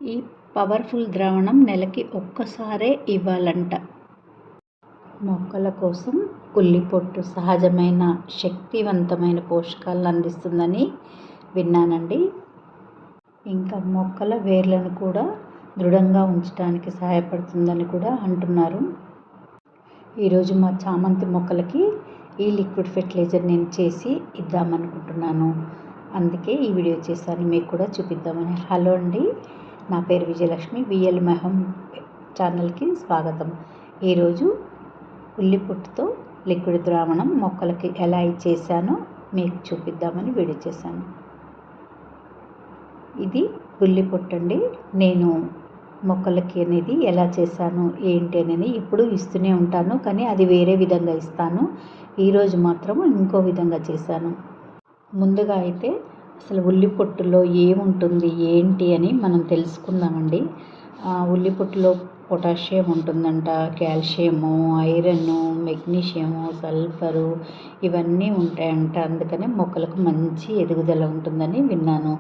ఈ పవర్ఫుల్ ద్రావణం నెలకి ఒక్కసారే ఇవ్వాలంట. మొక్కల కోసం ఉల్లిపొట్టు సహజమైన శక్తివంతమైన పోషకాలను అందిస్తుందని విన్నానండి. ఇంకా మొక్కల వేర్లను కూడా దృఢంగా ఉంచడానికి సహాయపడుతుందని కూడా అంటున్నారు. ఈరోజు మా చామంతి మొక్కలకి ఈ లిక్విడ్ ఫెర్టిలైజర్ నేను చేసి ఇద్దామనుకుంటున్నాను. అందుకే ఈ వీడియో చేశాను, మీకు కూడా చూపిద్దామని. హలో అండి, నా పేరు విజయలక్ష్మి. విఎల్ మహం ఛానల్కి స్వాగతం. ఈరోజు ఉల్లిపొట్టుతో లిక్విడ్ ద్రావణం మొక్కలకి ఎలా ఇచ్చేసానో మీకు చూపిద్దామని వీడియో చేశాను. ఇది ఉల్లిపొట్టు అండి. నేను మొక్కలకి అనేది ఎలా చేశాను ఏంటి అనేది ఇప్పుడు ఇస్తూనే ఉంటాను, కానీ అది వేరే విధంగా ఇస్తాను. ఈరోజు మాత్రం ఇంకో విధంగా చేశాను. ముందుగా అయితే అసలు ఉల్లిపొట్టులో ఏముంటుంది ఏంటి అని మనం తెలుసుకుందామండి. ఉల్లిపొట్టులో పొటాషియం ఉంటుందంట, కాల్షియము, ఐరన్, మెగ్నీషియము, సల్ఫరు ఇవన్నీ ఉంటాయంట. అందుకనే మొక్కలకు మంచి ఎదుగుదల ఉంటుందని విన్నాను.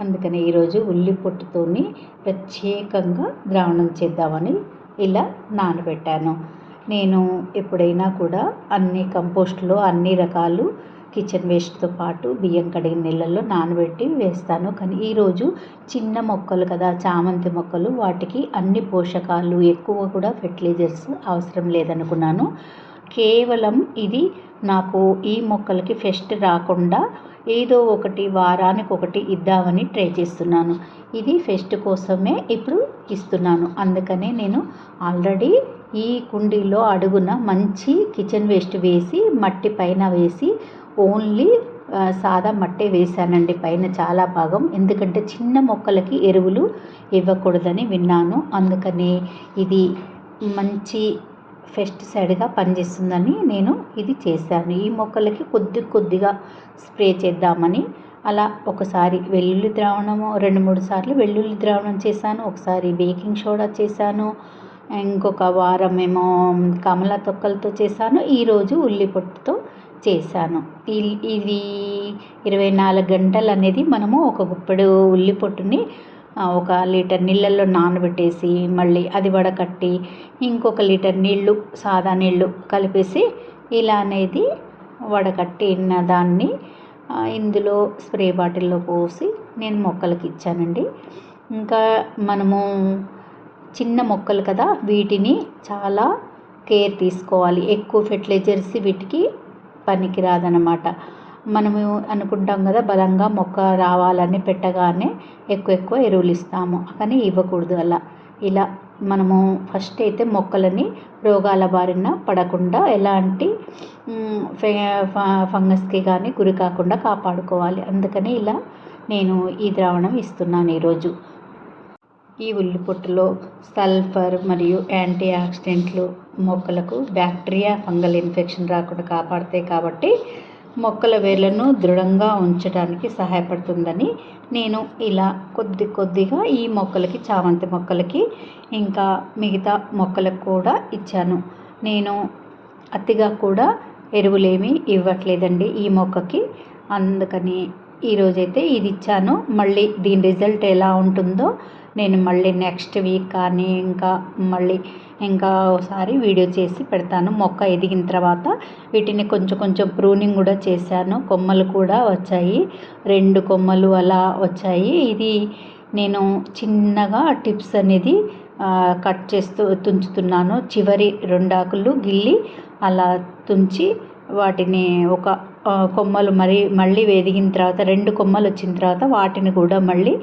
అందుకని ఈరోజు ఉల్లిపొట్టుతోని ప్రత్యేకంగా ద్రావణం చేద్దామని ఇలా నానబెట్టాను. నేను ఎప్పుడైనా కూడా అన్ని కంపోస్ట్లో అన్ని రకాలు కిచెన్ వేస్ట్తో పాటు బియ్యం కడిగిన నీళ్ళల్లో నానబెట్టి వేస్తాను. కానీ ఈరోజు చిన్న మొక్కలు కదా, చామంతి మొక్కలు, వాటికి అన్ని పోషకాలు ఎక్కువ కూడా ఫెర్టిలైజర్స్ అవసరం లేదనుకున్నాను. కేవలం ఇది నాకు ఈ మొక్కలకి ఫెస్ట్ రాకుండా ఏదో ఒకటి వారానికి ఒకటి ఇద్దామని ట్రై చేస్తున్నాను. ఇది ఫెస్ట్ కోసమే ఇప్పుడు ఇస్తున్నాను. అందుకనే నేను ఆల్రెడీ ఈ కుండీలో అడుగున మంచి కిచెన్ వేస్ట్ వేసి మట్టి పైన వేసి ఓన్లీ సాదా మట్టే వేశానండి పైన చాలా భాగం. ఎందుకంటే చిన్న మొక్కలకి ఎరువులు ఇవ్వకూడదని విన్నాను. అందుకని ఇది మంచి పెస్టిసైడ్గా పనిచేస్తుందని నేను ఇది చేశాను. ఈ మొక్కలకి కొద్దిగా స్ప్రే చేద్దామని అలా ఒకసారి వెల్లుల్లి ద్రావణము 2-3 సార్లు వెల్లుల్లి ద్రావణం చేశాను. ఒకసారి బేకింగ్ సోడా చేశాను. ఇంకొక వారం ఏమో కమల తొక్కలతో చేశాను. ఈరోజు ఉల్లిపొట్టుతో చేశాను. ఇది 24 గంటలు అనేది మనము ఒక గుప్పెడు ఉల్లిపొట్టుని 1 లీటర్ నీళ్ళల్లో నానబెట్టేసి మళ్ళీ అది వడకట్టి ఇంకొక లీటర్ నీళ్ళు సాదా నీళ్ళు కలిపేసి ఇలా అనేది వడకట్టిన దాన్ని ఇందులో స్ప్రే బాటిల్లో పోసి నేను మొక్కలకి ఇచ్చానండి. ఇంకా మనము చిన్న మొక్కలు కదా, వీటిని చాలా కేర్ తీసుకోవాలి. ఎక్కువ ఫెర్టిలైజర్స్ వీటికి పనికి రాదనమాట. మనము అనుకుంటాం కదా, బలంగా మొక్క రావాలని పెట్టగానే ఎక్కువ ఎరువులు ఇస్తాము, కానీ ఇవ్వకూడదు. ఇలా మనము ఫస్ట్ అయితే మొక్కలని రోగాల బారిన పడకుండా ఎలాంటి ఫంగస్కి కానీ గురి కాకుండా కాపాడుకోవాలి. అందుకని ఇలా నేను ఈ ద్రావణం ఇస్తున్నాను ఈరోజు. ఈ ఉల్లిపొట్టులో సల్ఫర్ మరియు యాంటీ ఆక్సిడెంట్లు మొక్కలకు బ్యాక్టీరియా, ఫంగల్ ఇన్ఫెక్షన్ రాకుండా కాపాడతాయి. కాబట్టి మొక్కల వేర్లను దృఢంగా ఉంచడానికి సహాయపడుతుందని నేను ఇలా కొద్దిగా ఈ మొక్కలకి, చామంతి మొక్కలకి ఇంకా మిగతా మొక్కలకు కూడా ఇచ్చాను. నేను అతిగా కూడా ఎరువులేమీ ఇవ్వట్లేదండి ఈ మొక్కకి. అందుకని ఈరోజైతే ఇది ఇచ్చాను. మళ్ళీ దీని రిజల్ట్ ఎలా ఉంటుందో నేను మళ్ళీ నెక్స్ట్ వీక్ కానీ ఇంకా ఒకసారి వీడియో చేసి పెడతాను. మొక్క ఎదిగిన తర్వాత వీటిని కొంచెం ప్రూనింగ్ కూడా చేశాను. కొమ్మలు కూడా వచ్చాయి, 2 కొమ్మలు అలా వచ్చాయి. ఇది నేను చిన్నగా టిప్స్ అనేది కట్ చేస్తూ తుంచుతున్నాను. చివరి 2 ఆకులు గిల్లి అలా తుంచి వాటిని ఒక కొమ్మలు మళ్ళీ ఎదిగిన తర్వాత 2 కొమ్మలు వచ్చిన తర్వాత వాటిని కూడా మళ్ళీ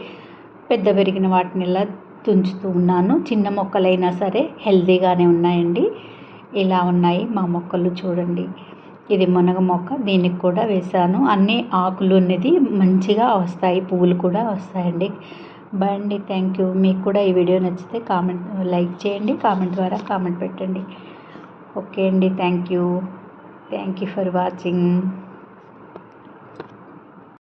పెద్ద పెరిగిన వాటిని ఇలా తుంచుతూ ఉన్నాను. చిన్న మొక్కలైనా సరే హెల్తీగానే ఉన్నాయండి. ఇలా ఉన్నాయి మా మొక్కలు చూడండి. ఇది మునగ మొక్క, దీనికి కూడా వేశాను. అన్ని ఆకులు అనేది మంచిగా వస్తాయి, పువ్వులు కూడా వస్తాయండి. బాయ్ అండి, థ్యాంక్ యూ. మీకు కూడా ఈ వీడియో నచ్చితే లైక్ చేయండి, కామెంట్ ద్వారా కామెంట్ పెట్టండి. ఓకే అండి, థ్యాంక్ యూ ఫర్ వాచింగ్.